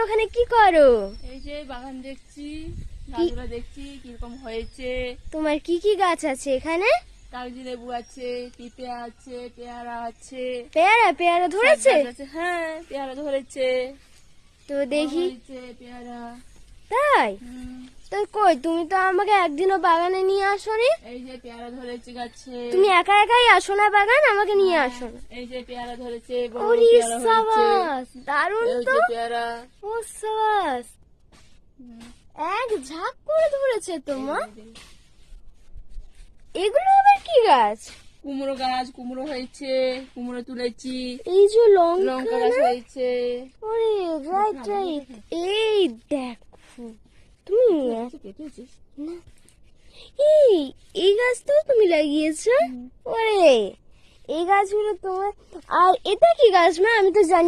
ওখানে কি করো? এই যে বাগান দেখছি, গাছগুলো দেখছি কিরকম হয়েছে। তোমার কি কি গাছ আছে এখানে? কাগজি লেবু আছে, পিঁপে আছে, পেয়ারা আছে। পেয়ারা? পেয়ারা ধরেছে? শাক গাছ আছে, হ্যাঁ পেয়ারা ধরেছে। তো দেখি। হয়েছে পেয়ারা। তাই? হুম, তো কই, তুমি তো আমাকে একদিনও বাগানে নিয়ে আসোনি। এই যে পেয়ারা ধরেছে গাছে। তুমি একা একাই আসো না বাগান, আমাকে নিয়ে আসো না। এই যে পেয়ারা ধরেছে, বড় বড় ওরে পেয়ারা হয়েছে। সাবাস, দারুণ এই তো। যে পেয়ারা। ও সাবাস, হুম, এক ঝাঁক করে ধরেছে তোমার। এই যে। এগুলো আবার কি গাছ? কুমড়ো গাছ, কুমড়ো হয়েছে, কুমড়ো তুলেছি। এই যে লঙ্কা লঙ্কা গাছ না? হয়েছে। ওরে রাইট রাইট। এই দেখো তুমি কেটেছিস? না, এই এই গাছটাও তুমি লাগিয়েছো? ওরে, এই গাছগুলো তোমার। আর এটা কি গাছ মা? আমি তো জানি